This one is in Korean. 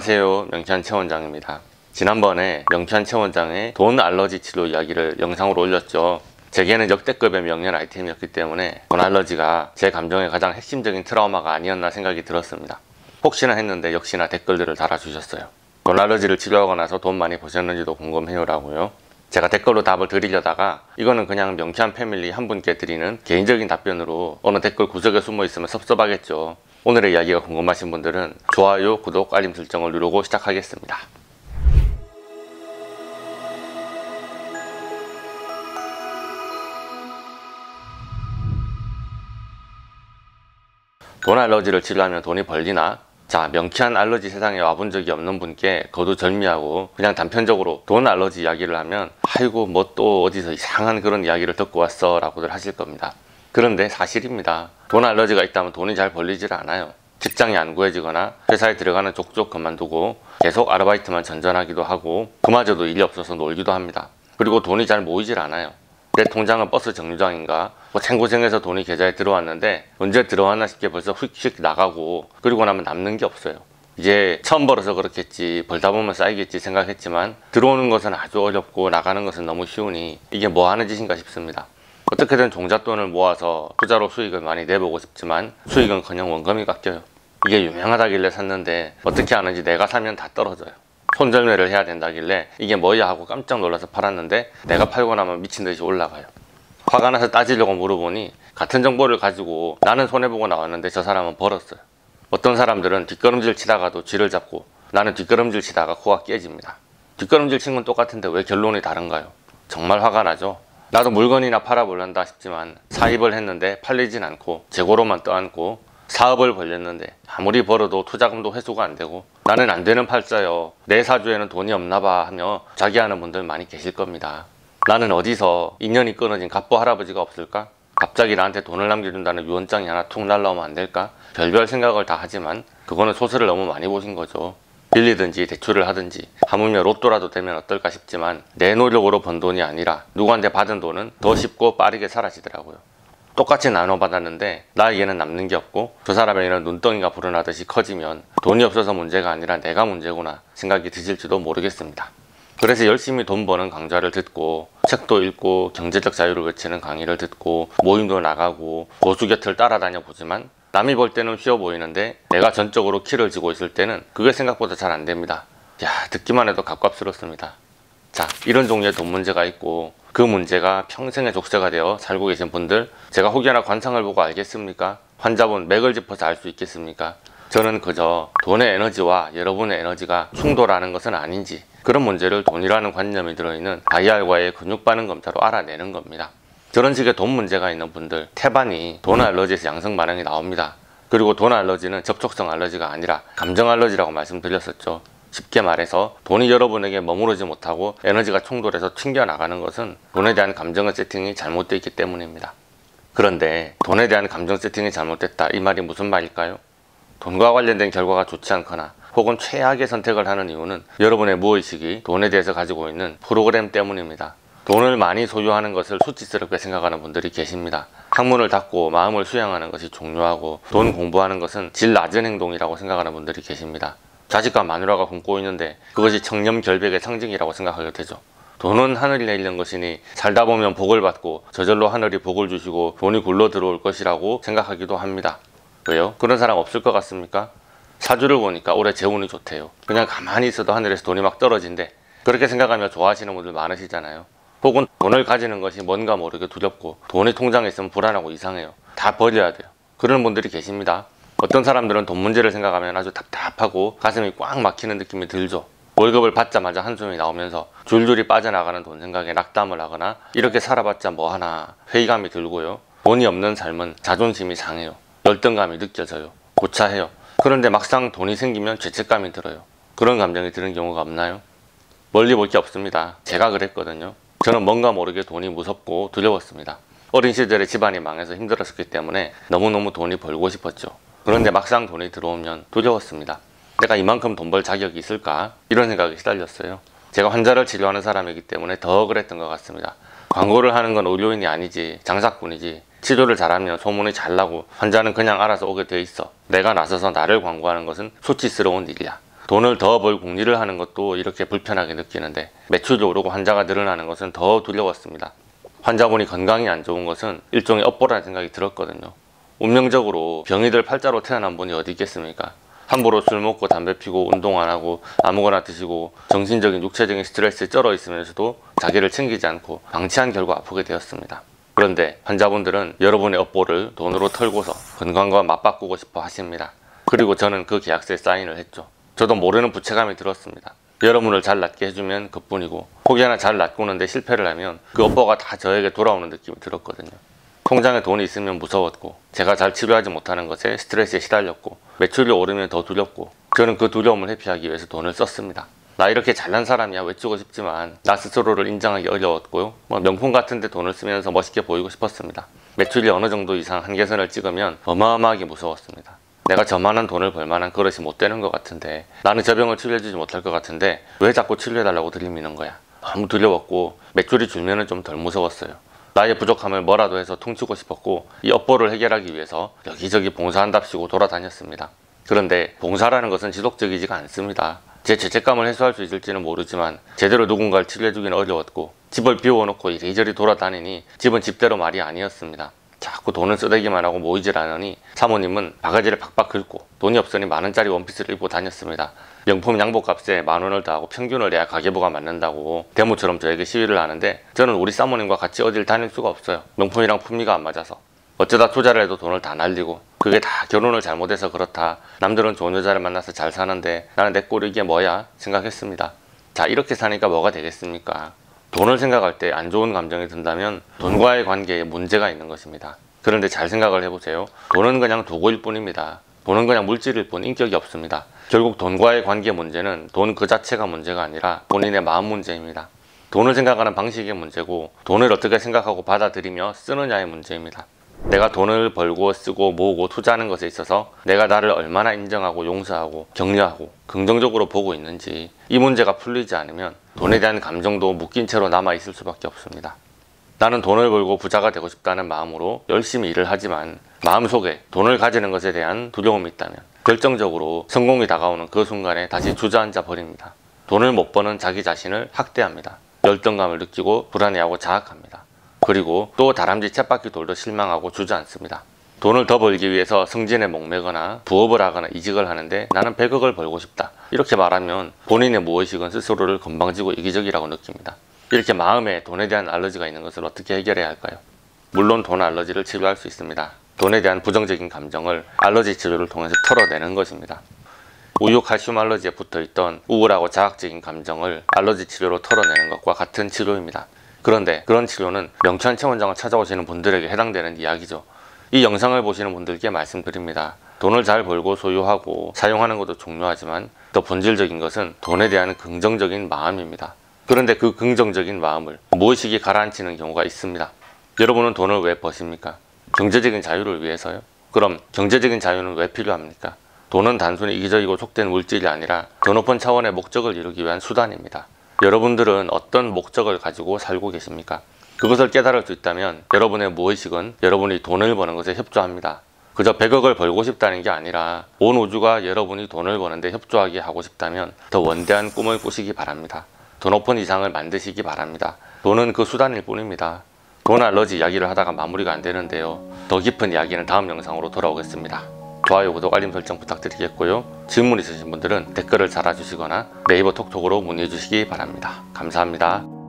안녕하세요, 명찬 최원장입니다. 지난번에 명찬 최원장의 돈 알러지 치료 이야기를 영상으로 올렸죠. 제게는 역대급의 명령 아이템이었기 때문에 돈 알러지가 제 감정의 가장 핵심적인 트라우마가 아니었나 생각이 들었습니다. 혹시나 했는데 역시나 댓글들을 달아주셨어요. 돈 알러지를 치료하고 나서 돈 많이 버셨는지도 궁금해요 라고요. 제가 댓글로 답을 드리려다가 이거는 그냥 명찬 패밀리 한 분께 드리는 개인적인 답변으로 어느 댓글 구석에 숨어 있으면 섭섭하겠죠. 오늘의 이야기가 궁금하신 분들은 좋아요, 구독, 알림 설정을 누르고 시작하겠습니다. 돈 알러지를 치료하면 돈이 벌리나? 자, 명쾌한 알러지 세상에 와본 적이 없는 분께 거두절미하고 그냥 단편적으로 돈 알러지 이야기를 하면 아이고 뭐 또 어디서 이상한 그런 이야기를 듣고 왔어 라고들 하실 겁니다. 그런데 사실입니다. 돈 알러지가 있다면 돈이 잘 벌리질 않아요. 직장이 안 구해지거나 회사에 들어가는 족족 그만두고 계속 아르바이트만 전전하기도 하고 그마저도 일이 없어서 놀기도 합니다. 그리고 돈이 잘 모이질 않아요. 내 통장은 버스 정류장인가 고생고생해서 돈이 계좌에 들어왔는데 언제 들어왔나 싶게 벌써 휙휙 나가고 그리고 나면 남는 게 없어요. 이제 처음 벌어서 그렇겠지, 벌다 보면 쌓이겠지 생각했지만 들어오는 것은 아주 어렵고 나가는 것은 너무 쉬우니 이게 뭐 하는 짓인가 싶습니다. 어떻게든 종잣돈을 모아서 투자로 수익을 많이 내보고 싶지만 수익은커녕 원금이 깎여요. 이게 유명하다길래 샀는데 어떻게 하는지 내가 사면 다 떨어져요. 손절매를 해야 된다길래 이게 뭐야 하고 깜짝 놀라서 팔았는데 내가 팔고 나면 미친듯이 올라가요. 화가 나서 따지려고 물어보니 같은 정보를 가지고 나는 손해보고 나왔는데 저 사람은 벌었어요. 어떤 사람들은 뒷걸음질 치다가도 쥐를 잡고 나는 뒷걸음질 치다가 코가 깨집니다. 뒷걸음질 친 건 똑같은데 왜 결론이 다른가요? 정말 화가 나죠. 나도 물건이나 팔아볼란다 싶지만 사입을 했는데 팔리진 않고 재고로만 떠안고 사업을 벌렸는데 아무리 벌어도 투자금도 회수가 안 되고 나는 안 되는 팔자요, 내 사주에는 돈이 없나봐 하며 자기하는 분들 많이 계실 겁니다. 나는 어디서 인연이 끊어진 갑부 할아버지가 없을까? 갑자기 나한테 돈을 남겨준다는 유언장이 하나 툭 날라오면 안 될까? 별별 생각을 다 하지만 그거는 소설을 너무 많이 보신 거죠. 빌리든지 대출을 하든지 하물며 로또라도 되면 어떨까 싶지만 내 노력으로 번 돈이 아니라 누구한테 받은 돈은 더 쉽고 빠르게 사라지더라고요. 똑같이 나눠받았는데 나에게는 남는 게 없고 저 사람에게는 눈덩이가 불어나듯이 커지면 돈이 없어서 문제가 아니라 내가 문제구나 생각이 드실지도 모르겠습니다. 그래서 열심히 돈 버는 강좌를 듣고 책도 읽고 경제적 자유를 외치는 강의를 듣고 모임도 나가고 고수 곁을 따라다녀 보지만 남이 볼 때는 쉬워 보이는데 내가 전적으로 키를 쥐고 있을 때는 그게 생각보다 잘 안 됩니다. 야, 듣기만 해도 갑갑스럽습니다. 자, 이런 종류의 돈 문제가 있고 그 문제가 평생의 족쇄가 되어 살고 계신 분들, 제가 혹여나 관상을 보고 알겠습니까? 환자분 맥을 짚어서 알 수 있겠습니까? 저는 그저 돈의 에너지와 여러분의 에너지가 충돌하는 것은 아닌지 그런 문제를 돈이라는 관념이 들어있는 IR과의 근육반응 검사로 알아내는 겁니다. 저런 식의 돈 문제가 있는 분들 태반이 돈 알러지에서 양성 반응이 나옵니다. 그리고 돈 알러지는 접촉성 알러지가 아니라 감정 알러지라고 말씀드렸었죠. 쉽게 말해서 돈이 여러분에게 머무르지 못하고 에너지가 충돌해서 튕겨나가는 것은 돈에 대한 감정의 세팅이 잘못되어 있기 때문입니다. 그런데 돈에 대한 감정 세팅이 잘못됐다, 이 말이 무슨 말일까요? 돈과 관련된 결과가 좋지 않거나 혹은 최악의 선택을 하는 이유는 여러분의 무의식이 돈에 대해서 가지고 있는 프로그램 때문입니다. 돈을 많이 소유하는 것을 수치스럽게 생각하는 분들이 계십니다. 학문을 닫고 마음을 수양하는 것이 중요하고 돈 공부하는 것은 질 낮은 행동이라고 생각하는 분들이 계십니다. 자식과 마누라가 굶고 있는데 그것이 청렴결백의 상징이라고 생각하게 되죠. 돈은 하늘이 내리는 것이니 살다 보면 복을 받고 저절로 하늘이 복을 주시고 돈이 굴러 들어올 것이라고 생각하기도 합니다. 왜요? 그런 사람 없을 것 같습니까? 사주를 보니까 올해 재운이 좋대요. 그냥 가만히 있어도 하늘에서 돈이 막 떨어진대. 그렇게 생각하며 좋아하시는 분들 많으시잖아요. 혹은 돈을 가지는 것이 뭔가 모르게 두렵고 돈이 통장에 있으면 불안하고 이상해요. 다 버려야 돼요. 그런 분들이 계십니다. 어떤 사람들은 돈 문제를 생각하면 아주 답답하고 가슴이 꽉 막히는 느낌이 들죠. 월급을 받자마자 한숨이 나오면서 줄줄이 빠져나가는 돈 생각에 낙담을 하거나 이렇게 살아봤자 뭐하나 회의감이 들고요. 돈이 없는 삶은 자존심이 상해요. 열등감이 느껴져요. 고차해요. 그런데 막상 돈이 생기면 죄책감이 들어요. 그런 감정이 드는 경우가 없나요? 멀리 볼 게 없습니다. 제가 그랬거든요. 저는 뭔가 모르게 돈이 무섭고 두려웠습니다. 어린 시절에 집안이 망해서 힘들었기 때문에 너무너무 돈이 벌고 싶었죠. 그런데 막상 돈이 들어오면 두려웠습니다. 내가 이만큼 돈 벌 자격이 있을까? 이런 생각이 시달렸어요. 제가 환자를 치료하는 사람이기 때문에 더 그랬던 것 같습니다. 광고를 하는 건 의료인이 아니지 장사꾼이지. 치료를 잘하면 소문이 잘 나고 환자는 그냥 알아서 오게 돼 있어. 내가 나서서 나를 광고하는 것은 수치스러운 일이야. 돈을 더 벌 궁리를 하는 것도 이렇게 불편하게 느끼는데 매출이 오르고 환자가 늘어나는 것은 더 두려웠습니다. 환자분이 건강이 안 좋은 것은 일종의 업보라는 생각이 들었거든요. 운명적으로 병이 들 팔자로 태어난 분이 어디 있겠습니까? 함부로 술 먹고 담배 피고 운동 안 하고 아무거나 드시고 정신적인 육체적인 스트레스에 쩔어 있으면서도 자기를 챙기지 않고 방치한 결과 아프게 되었습니다. 그런데 환자분들은 여러분의 업보를 돈으로 털고서 건강과 맞바꾸고 싶어 하십니다. 그리고 저는 그 계약서에 사인을 했죠. 저도 모르는 부채감이 들었습니다. 여러분을 잘 낫게 해주면 그뿐이고 혹시 하나 잘 낫고는데 실패를 하면 그 업보가 다 저에게 돌아오는 느낌이 들었거든요. 통장에 돈이 있으면 무서웠고 제가 잘 치료하지 못하는 것에 스트레스에 시달렸고 매출이 오르면 더 두렵고 저는 그 두려움을 회피하기 위해서 돈을 썼습니다. 나 이렇게 잘난 사람이야 외치고 싶지만 나 스스로를 인정하기 어려웠고요. 명품 같은 데 돈을 쓰면서 멋있게 보이고 싶었습니다. 매출이 어느 정도 이상 한계선을 찍으면 어마어마하게 무서웠습니다. 내가 저만한 돈을 벌만한 그릇이 못 되는 것 같은데 나는 저 병을 치료해주지 못할 것 같은데 왜 자꾸 치료해달라고 들이미는 거야. 너무 두려웠고 매출이 줄면 좀 덜 무서웠어요. 나의 부족함을 뭐라도 해서 퉁치고 싶었고 이 업보를 해결하기 위해서 여기저기 봉사한답시고 돌아다녔습니다. 그런데 봉사라는 것은 지속적이지가 않습니다. 제 죄책감을 해소할 수 있을지는 모르지만 제대로 누군가를 치료해주기는 어려웠고 집을 비워놓고 이리저리 돌아다니니 집은 집대로 말이 아니었습니다. 자꾸 돈을 쓰대기만 하고 모이질 않으니 사모님은 바가지를 팍팍 긁고 돈이 없으니 만원짜리 원피스를 입고 다녔습니다. 명품 양복값에 만원을 더하고 평균을 내야 가계부가 맞는다고 대모처럼 저에게 시위를 하는데 저는 우리 사모님과 같이 어딜 다닐 수가 없어요. 명품이랑 품위가 안 맞아서. 어쩌다 투자를 해도 돈을 다 날리고 그게 다 결혼을 잘못해서 그렇다. 남들은 좋은 여자를 만나서 잘 사는데 나는 내 꼴이 이게 뭐야 생각했습니다. 자, 이렇게 사니까 뭐가 되겠습니까? 돈을 생각할 때 안 좋은 감정이 든다면 돈과의 관계에 문제가 있는 것입니다. 그런데 잘 생각을 해보세요. 돈은 그냥 도구일 뿐입니다. 돈은 그냥 물질일 뿐 인격이 없습니다. 결국 돈과의 관계 문제는 돈 그 자체가 문제가 아니라 본인의 마음 문제입니다. 돈을 생각하는 방식의 문제고 돈을 어떻게 생각하고 받아들이며 쓰느냐의 문제입니다. 내가 돈을 벌고 쓰고 모으고 투자하는 것에 있어서 내가 나를 얼마나 인정하고 용서하고 격려하고 긍정적으로 보고 있는지 이 문제가 풀리지 않으면 돈에 대한 감정도 묶인 채로 남아있을 수밖에 없습니다. 나는 돈을 벌고 부자가 되고 싶다는 마음으로 열심히 일을 하지만 마음속에 돈을 가지는 것에 대한 두려움이 있다면 결정적으로 성공이 다가오는 그 순간에 다시 주저앉아 버립니다. 돈을 못 버는 자기 자신을 학대합니다. 열등감을 느끼고 불안해하고 자학합니다. 그리고 또 다람쥐 쳇바퀴 돌도 실망하고 주저앉습니다. 돈을 더 벌기 위해서 승진에 목매거나 부업을 하거나 이직을 하는데 나는 100억을 벌고 싶다. 이렇게 말하면 본인의 무의식은 스스로를 건방지고 이기적이라고 느낍니다. 이렇게 마음에 돈에 대한 알러지가 있는 것을 어떻게 해결해야 할까요? 물론 돈 알러지를 치료할 수 있습니다. 돈에 대한 부정적인 감정을 알러지 치료를 통해서 털어내는 것입니다. 우유 칼슘 알러지에 붙어있던 우울하고 자학적인 감정을 알러지 치료로 털어내는 것과 같은 치료입니다. 그런데 그런 치료는 명쾌한 체원장을 찾아오시는 분들에게 해당되는 이야기죠. 이 영상을 보시는 분들께 말씀드립니다. 돈을 잘 벌고 소유하고 사용하는 것도 중요하지만 더 본질적인 것은 돈에 대한 긍정적인 마음입니다. 그런데 그 긍정적인 마음을 무의식이 가라앉히는 경우가 있습니다. 여러분은 돈을 왜 버십니까? 경제적인 자유를 위해서요? 그럼 경제적인 자유는 왜 필요합니까? 돈은 단순히 이기적이고 속된 물질이 아니라 더 높은 차원의 목적을 이루기 위한 수단입니다. 여러분들은 어떤 목적을 가지고 살고 계십니까? 그것을 깨달을 수 있다면 여러분의 무의식은 여러분이 돈을 버는 것에 협조합니다. 그저 100억을 벌고 싶다는 게 아니라 온 우주가 여러분이 돈을 버는데 협조하게 하고 싶다면 더 원대한 꿈을 꾸시기 바랍니다. 더 높은 이상을 만드시기 바랍니다. 돈은 그 수단일 뿐입니다. 돈 알러지 이야기를 하다가 마무리가 안 되는데요. 더 깊은 이야기는 다음 영상으로 돌아오겠습니다. 좋아요, 구독, 알림 설정 부탁드리겠고요. 질문 있으신 분들은 댓글을 달아주시거나 네이버 톡톡으로 문의해 주시기 바랍니다. 감사합니다.